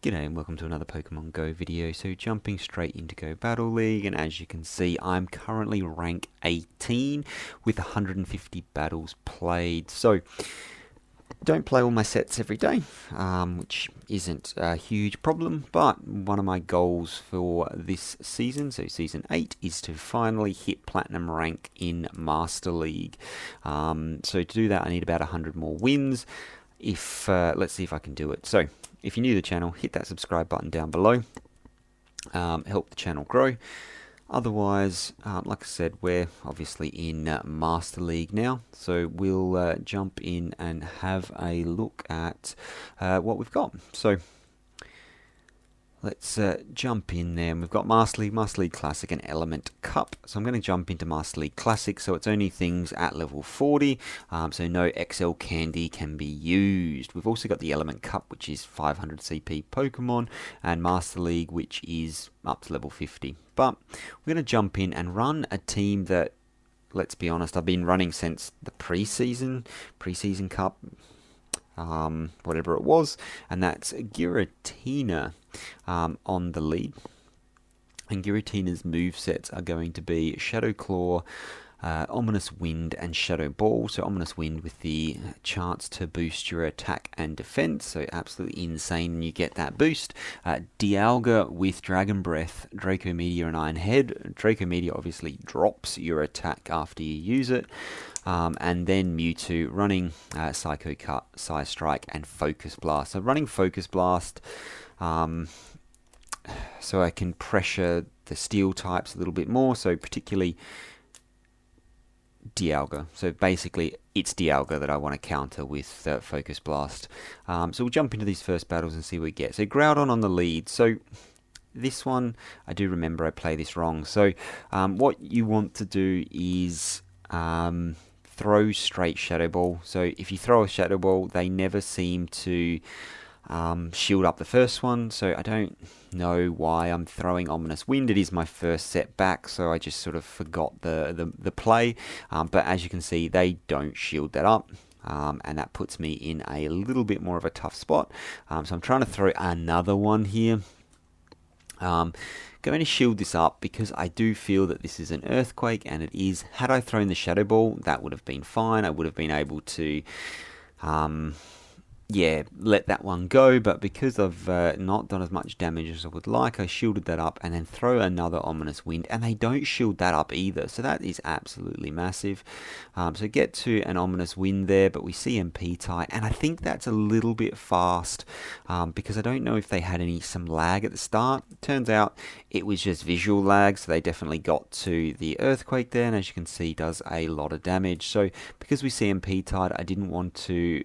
G'day and welcome to another Pokemon Go video. So jumping straight into Go Battle League, and as you can see I'm currently rank 18 with 150 battles played. So don't play all my sets every day, which isn't a huge problem, but one of my goals for this season, so season 8, is to finally hit platinum rank in Master League. So to do that I need about 100 more wins. Let's see if I can do it. So if you're new to the channel, hit that subscribe button down below. Help the channel grow. Otherwise, like I said, we're obviously in Master League now, so we'll jump in and have a look at what we've got. So let's jump in there. And we've got Master League Classic, and Element Cup. So I'm going to jump into Master League Classic, so it's only things at level 40, so no XL candy can be used. We've also got the Element Cup, which is 500 CP Pokemon, and Master League, which is up to level 50. But we're going to jump in and run a team that, let's be honest, I've been running since the preseason cup, whatever it was, and that's Giratina on the lead. And Giratina's movesets are going to be Shadow Claw, Ominous Wind, and Shadow Ball. So Ominous Wind with the chance to boost your attack and defense, so absolutely insane when you get that boost. Dialga with Dragon Breath, Draco Meteor, and Iron Head. Draco Meteor obviously drops your attack after you use it. And then Mewtwo running Psycho Cut, Psy Strike, and Focus Blast. So running Focus Blast, so I can pressure the steel types a little bit more, so particularly Dialga. So basically it's Dialga that I want to counter with Focus Blast. So we'll jump into these first battles and see what we get. So Groudon on the lead. So this one, I do remember I play this wrong. So what you want to do is throw straight Shadow Ball. So if you throw a Shadow Ball, they never seem to shield up the first one, so I don't know why I'm throwing Ominous Wind. It is my first set back, so I just sort of forgot the play, but as you can see they don't shield that up, and that puts me in a little bit more of a tough spot. So I'm trying to throw another one here. Going to shield this up because I do feel that this is an Earthquake, and it is. Had I thrown the Shadow Ball, that would have been fine. I would have been able to let that one go, but because I've not done as much damage as I would like, I shielded that up and then throw another Ominous Wind, and they don't shield that up either, so that is absolutely massive. So get to an Ominous Wind there, but we see MP tie, and I think that's a little bit fast, because I don't know if they had some lag at the start. Turns out it was just visual lag, so they definitely got to the Earthquake there, and as you can see does a lot of damage. So because we see MP tied, I didn't want to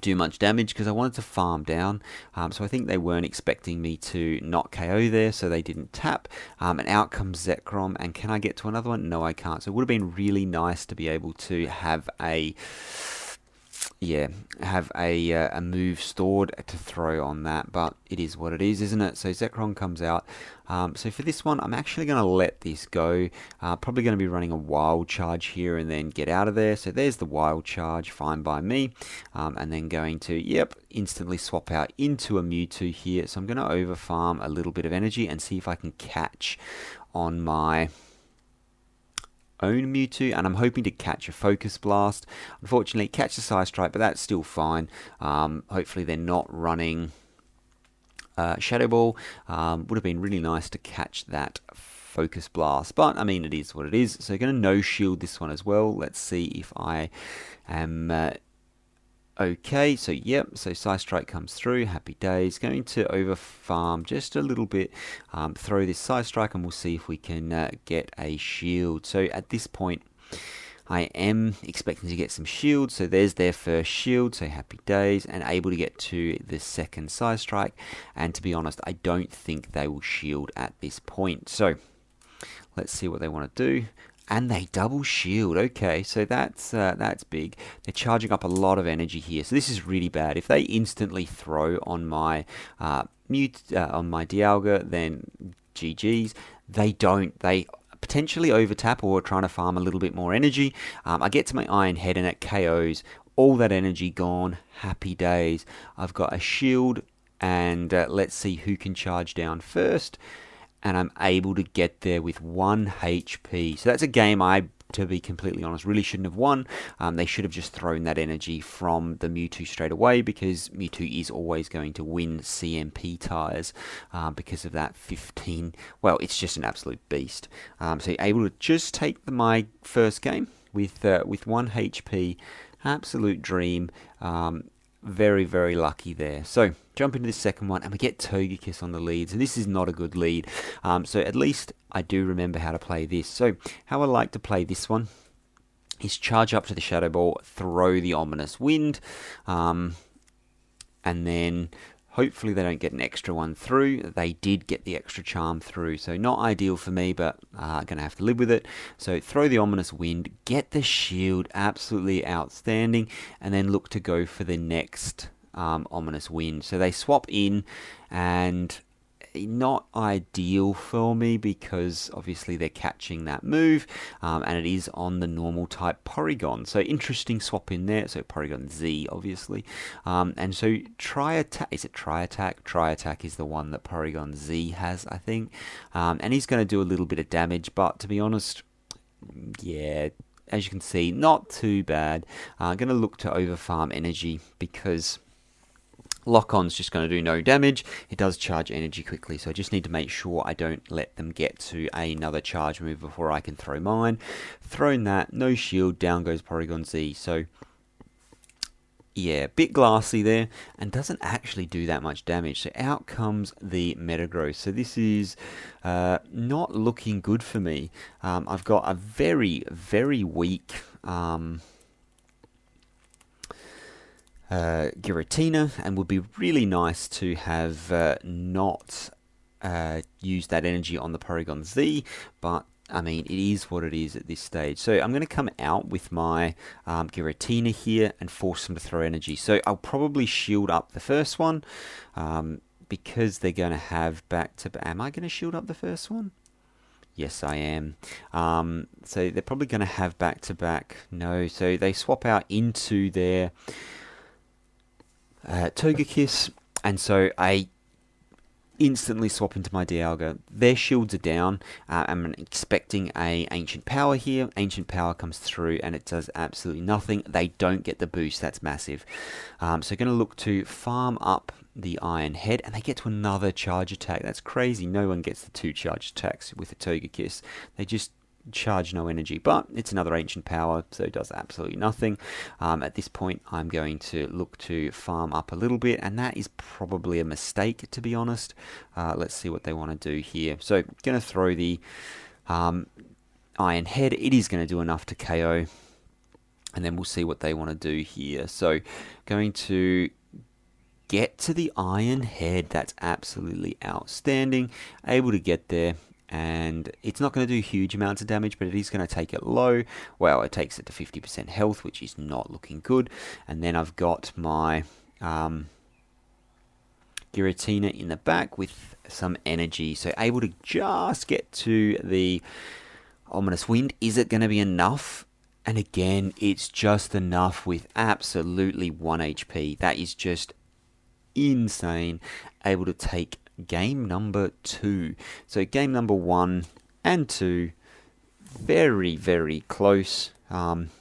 do much damage because I wanted to farm down, so I think they weren't expecting me to not KO there, so they didn't tap, and out comes Zekrom. And can I get to another one? No, I can't. So it would have been really nice to be able to have a move stored to throw on that, but it is what it is, isn't it? So Zekrom comes out. So for this one, I'm actually going to let this go. Probably going to be running a Wild Charge here and then get out of there. So there's the Wild Charge, fine by me. And then going to, instantly swap out into a Mewtwo here. So I'm going to over farm a little bit of energy and see if I can catch on my own Mewtwo, and I'm hoping to catch a Focus Blast. Unfortunately, catch a Psy Strike, but that's still fine. Hopefully they're not running Shadow Ball. Would have been really nice to catch that Focus Blast, but I mean it is what it is. So going to no shield this one as well. Let's see if I am okay. So so Psy Strike comes through, happy days. Going to over farm just a little bit, throw this Psy Strike, and we'll see if we can get a shield. So at this point I am expecting to get some shield, so there's their first shield, so happy days, and able to get to the second Psy Strike. And to be honest, I don't think they will shield at this point, so let's see what they want to do. And they double shield. Okay, so that's big. They're charging up a lot of energy here, so this is really bad. If they instantly throw on my on my Dialga, then GG's. They don't. They potentially over tap or trying to farm a little bit more energy. I get to my Iron Head and it KOs all that energy gone. Happy days. I've got a shield, and let's see who can charge down first. And I'm able to get there with 1 HP. So that's a game to be completely honest, really shouldn't have won. They should have just thrown that energy from the Mewtwo straight away, because Mewtwo is always going to win CMP tires because of that 15. Well, it's just an absolute beast. So you're able to just take my first game with 1 HP. Absolute dream. Very, very lucky there. So jump into the second one, and we get Togekiss on the lead. So this is not a good lead. So at least I do remember how to play this. So how I like to play this one is charge up to the Shadow Ball, throw the Ominous Wind, and then hopefully they don't get an extra one through. They did get the extra charm through, so not ideal for me, but gonna have to live with it. So throw the Ominous Wind, get the shield, absolutely outstanding, and then look to go for the next Ominous Wind. So they swap in, and not ideal for me because obviously they're catching that move, and it is on the normal type Porygon. So interesting swap in there. So Porygon-Z obviously, and so Tri-Attack. Is it Tri-Attack? Tri-Attack is the one that Porygon-Z has, I think, and he's going to do a little bit of damage. But to be honest, yeah, as you can see, not too bad. I'm going to look to overfarm energy because Lock-On's just going to do no damage. It does charge energy quickly, so I just need to make sure I don't let them get to another charge move before I can throw mine. Thrown that, no shield, down goes Porygon-Z. So yeah, bit glassy there, and doesn't actually do that much damage. So out comes the Metagross. So this is not looking good for me. I've got a very, very weak Giratina, and would be really nice to have not used that energy on the Porygon-Z, but I mean, it is what it is at this stage. So I'm going to come out with my Giratina here and force them to throw energy. So I'll probably shield up the first one because they're going to have back to... Am I going to shield up the first one? Yes, I am. So they're probably going to have back to back. No, so they swap out into their Togekiss, and so I instantly swap into my Dialga. Their shields are down. I'm expecting a Ancient Power here. Ancient Power comes through and it does absolutely nothing. They don't get the boost. That's massive. So going to look to farm up the Iron Head, and they get to another charge attack. That's crazy. No one gets the 2 charge attacks with a Togekiss. They just charge no energy, but it's another Ancient Power, so it does absolutely nothing. At this point, I'm going to look to farm up a little bit, and that is probably a mistake, to be honest. Let's see what they want to do here. So, going to throw the Iron Head. It is going to do enough to KO, and then we'll see what they want to do here. So, going to get to the Iron Head. That's absolutely outstanding. Able to get there. And it's not going to do huge amounts of damage, but it is going to take it low. Well, it takes it to 50% health, which is not looking good. And then I've got my Giratina in the back with some energy. So able to just get to the Ominous Wind. Is it going to be enough? And again, it's just enough with absolutely 1 HP. That is just insane. Able to take game number 2. So game number 1 and 2, very, very close.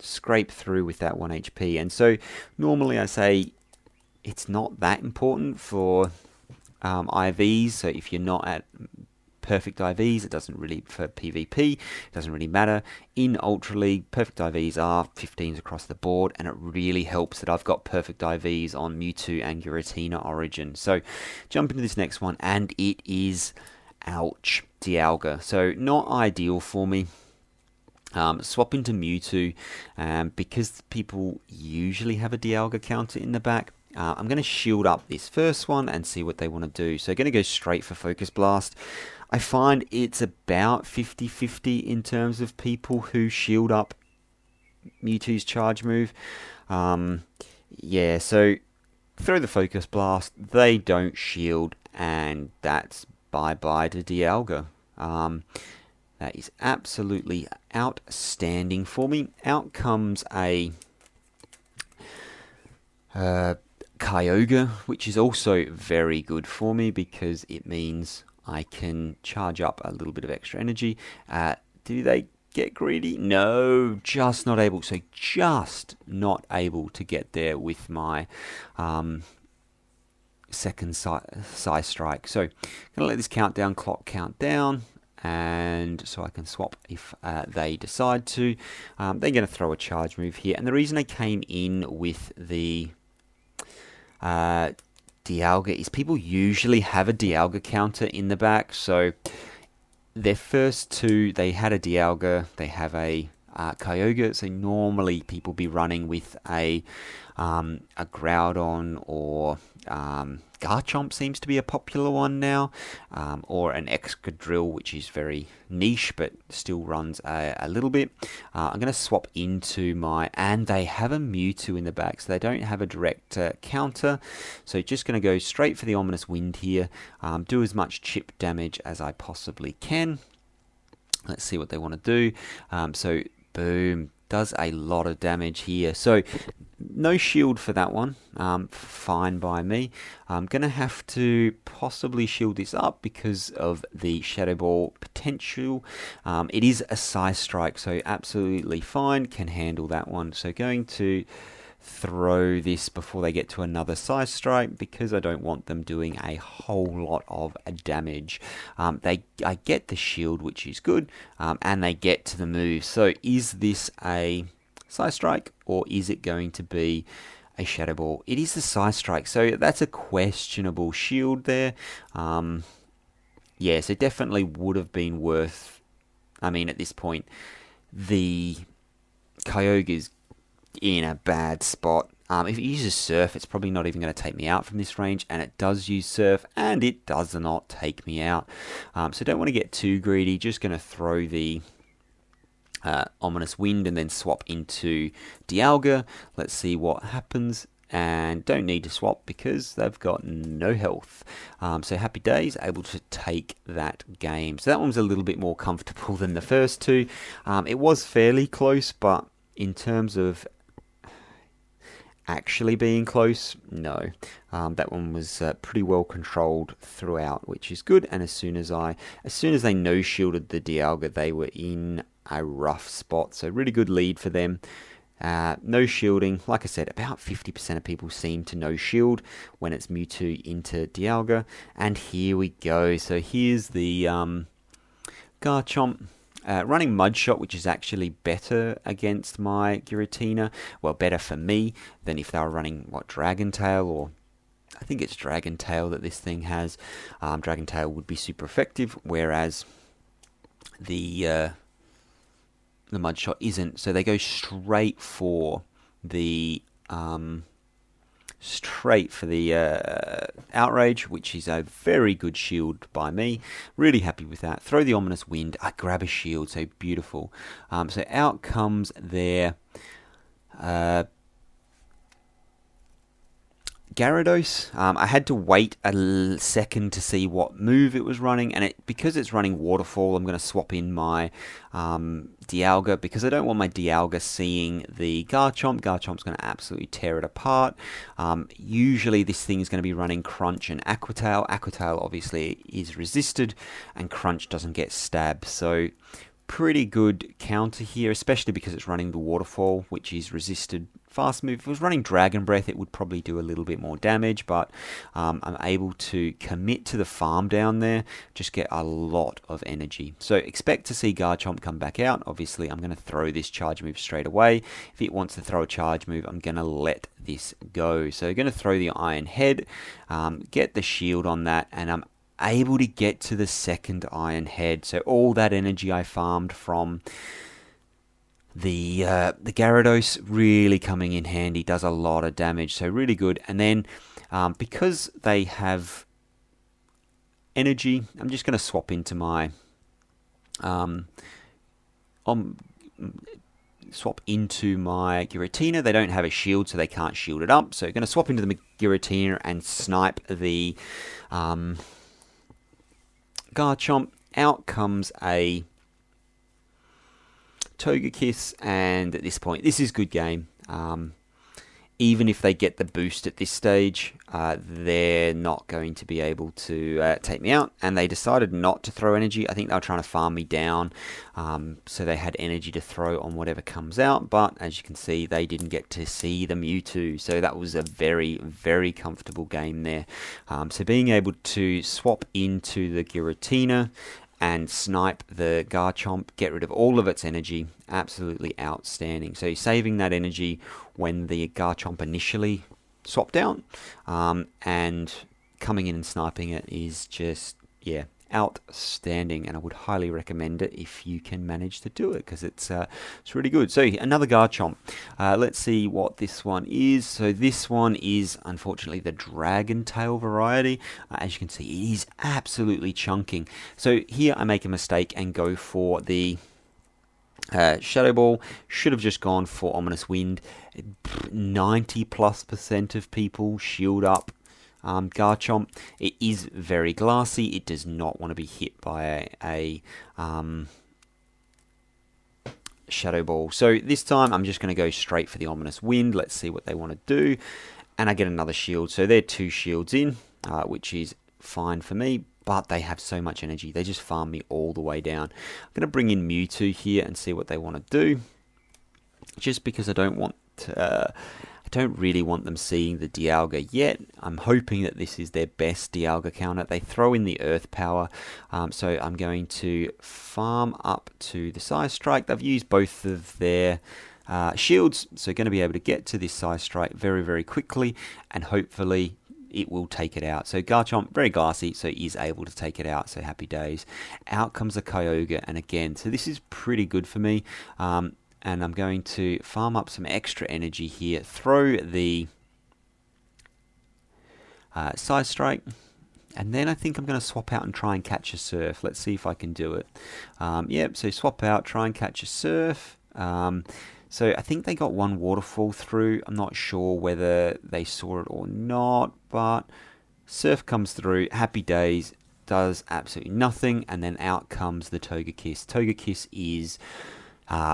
Scrape through with that 1 HP. And so normally I say it's not that important for IVs. So if you're not at perfect IVs, it doesn't really, for PvP, it doesn't really matter. In Ultra League, perfect IVs are 15s across the board, and it really helps that I've got perfect IVs on Mewtwo and Giratina Origin. So jump into this next one, and it is, ouch, Dialga. So not ideal for me. Swap into Mewtwo, because people usually have a Dialga counter in the back. I'm going to shield up this first one and see what they want to do. So going to go straight for Focus Blast. I find it's about 50-50 in terms of people who shield up Mewtwo's charge move. Yeah, so throw the Focus Blast. They don't shield, and that's bye-bye to Dialga. That is absolutely outstanding for me. Out comes a Kyogre, which is also very good for me because it means I can charge up a little bit of extra energy. Do they get greedy? No, just not able. So just not able to get there with my second Psy Strike. So I'm going to let this countdown clock count down, and so I can swap if they decide to. They're going to throw a charge move here, and the reason I came in with the Dialga is people usually have a Dialga counter in the back. So their first two, they had a Dialga, they have a Kyogre. So normally people be running with a Groudon, or Garchomp seems to be a popular one now, or an Excadrill, which is very niche but still runs a little bit. I'm going to swap into my, and they have a Mewtwo in the back, so they don't have a direct counter. So just going to go straight for the Ominous Wind here, do as much chip damage as I possibly can. Let's see what they want to do. So boom, does a lot of damage here. So no shield for that one. Fine by me. I'm going to have to possibly shield this up because of the Shadow Ball potential. It is a Psy Strike, so absolutely fine. Can handle that one. So going to throw this before they get to another Psy Strike because I don't want them doing a whole lot of damage. I get the shield, which is good, and they get to the move. So is this a Psy Strike, or is it going to be a Shadow Ball? It is the Psy Strike, so that's a questionable shield there. Yeah, so definitely would have been worth, I mean, at this point, the Kyogre's in a bad spot. If it uses Surf, it's probably not even going to take me out from this range, and it does use Surf, and it does not take me out. So don't want to get too greedy, just going to throw the Ominous Wind and then swap into Dialga. Let's see what happens, and don't need to swap because they've got no health. So happy days, able to take that game. So that one was a little bit more comfortable than the first two. It was fairly close, but in terms of actually being close, no. That one was pretty well controlled throughout, which is good. And as soon as they no shielded the Dialga, they were in a rough spot. So really good lead for them. No shielding, like I said, about 50% of people seem to no shield when it's Mewtwo into Dialga. And here we go. So here's the Garchomp. Running Mud Shot, which is actually better against my Giratina. Well, better for me than if they were running, Dragon Tail, or I think it's Dragon Tail that this thing has. Dragon Tail would be super effective, whereas the Mud Shot isn't. So they go straight for the Outrage, which is a very good shield by me. Really happy with that. Throw the Ominous Wind. I grab a shield, so beautiful. So out comes their Gyarados. I had to wait a second to see what move it was running, and because it's running Waterfall, I'm going to swap in my Dialga because I don't want my Dialga seeing the Garchomp. Garchomp's going to absolutely tear it apart. Usually this thing is going to be running Crunch and Aqua Tail. Aqua Tail obviously is resisted, and Crunch doesn't get stabbed. So pretty good counter here, especially because it's running the Waterfall, which is resisted fast move. If it was running Dragon Breath, it would probably do a little bit more damage, but I'm able to commit to the farm down there, just get a lot of energy. So expect to see Garchomp come back out. Obviously, I'm going to throw this charge move straight away. If it wants to throw a charge move, I'm going to let this go. So I'm going to throw the Iron Head, get the shield on that, and I'm able to get to the second Iron Head. So all that energy I farmed from the Gyarados really coming in handy, does a lot of damage, so really good. And then because they have energy, I'm just going to swap into my Giratina. They don't have a shield, so they can't shield it up. So I'm going to swap into the Giratina and snipe the Garchomp. Out comes a Togekiss, and at this point, this is good game. even if they get the boost at this stage, they're not going to be able to take me out. And they decided not to throw energy. I think they were trying to farm me down, so they had energy to throw on whatever comes out. But as you can see, they didn't get to see the Mewtwo, so that was a very, very comfortable game there. So being able to swap into the Giratina and snipe the Garchomp, get rid of all of its energy, absolutely outstanding. So you're saving that energy when the Garchomp initially swapped out, and coming in and sniping it is just, yeah, outstanding, and I would highly recommend it if you can manage to do it, because it's really good. So another Garchomp. Let's see what this one is. So this one is unfortunately the Dragon Tail variety. As you can see, it is absolutely chunking. So here I make a mistake and go for the Shadow Ball. Should have just gone for Ominous Wind. 90+% of people shield up Garchomp. It is very glassy. It does not want to be hit by a Shadow Ball. So this time I'm just going to go straight for the Ominous Wind. Let's see what they want to do. And I get another shield. So they're 2 shields in, which is fine for me. But they have so much energy. They just farm me all the way down. I'm going to bring in Mewtwo here and see what they want to do. Just because I don't want to... I don't really want them seeing the Dialga yet. I'm hoping that this is their best Dialga counter. They throw in the Earth Power, so I'm going to farm up to the Size Strike. They've used both of their shields, so going to be able to get to this Size Strike very, very quickly, and hopefully it will take it out. So Garchomp, very glassy, so is able to take it out, so happy days. Out comes the Kyogre, and again, so this is pretty good for me. And I'm going to farm up some extra energy here, throw the Size Strike, and then I think I'm going to swap out and try and catch a Surf. Let's see if I can do it. Yep, so swap out, try and catch a Surf. So I think they got one Waterfall through. I'm not sure whether they saw it or not, but Surf comes through, happy days, does absolutely nothing, and then out comes the Togekiss. Togekiss is...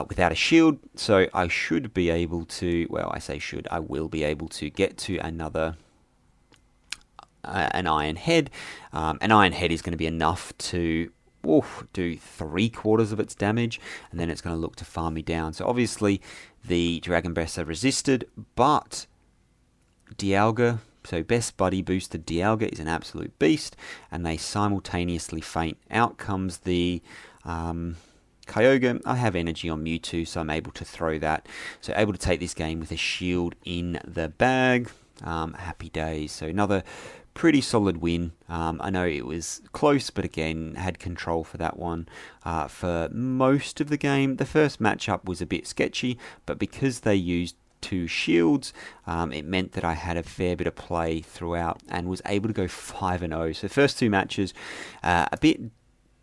without a shield, so I should be able to, well, I say should, I will be able to get to another, an Iron Head. An Iron Head is going to be enough to do 3/4 of its damage, and then it's going to look to farm me down. So obviously the Dragon Breaths are resisted, but Dialga, so Best Buddy boosted Dialga, is an absolute beast, and they simultaneously faint. Out comes the... Kyogre. I have energy on Mewtwo, so I'm able to throw that. So able to take this game with a shield in the bag. Happy days. So another pretty solid win. I know it was close, but again, had control for that one for most of the game. The first matchup was a bit sketchy, but because they used 2 shields, it meant that I had a fair bit of play throughout and was able to go 5-0. So first 2 matches, a bit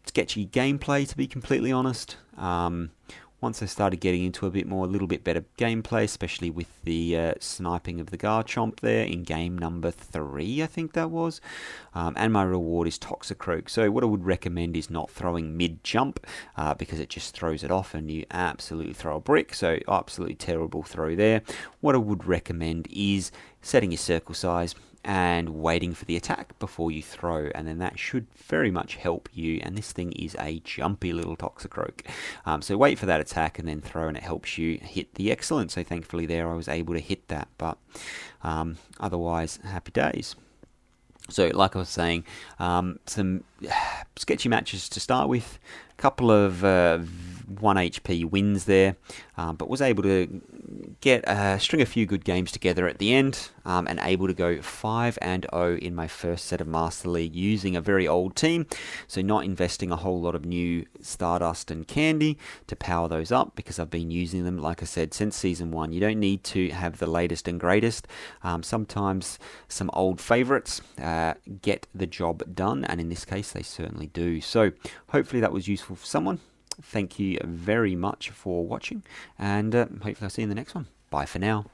sketchy gameplay, to be completely honest. Once I started getting into a little bit better gameplay, especially with the sniping of the Garchomp there in game number 3, I think that was. And my reward is Toxicroak. So what I would recommend is not throwing mid-jump, because it just throws it off and you absolutely throw a brick. So absolutely terrible throw there. What I would recommend is setting your circle size and waiting for the attack before you throw, and then that should very much help you. And this thing is a jumpy little Toxicroak. So wait for that attack and then throw, and it helps you hit the excellent. So thankfully there I was able to hit that, but otherwise happy days. So like I was saying, some sketchy matches to start with, a couple of 1 HP wins there, but was able to string a few good games together at the end, and able to go 5-0 in my first set of Master League using a very old team, so not investing a whole lot of new Stardust and Candy to power those up, because I've been using them, like I said, since Season 1. You don't need to have the latest and greatest. Sometimes some old favourites get the job done, and in this case they certainly do. So hopefully that was useful for someone. Thank you very much for watching, and hopefully I'll see you in the next one. Bye for now.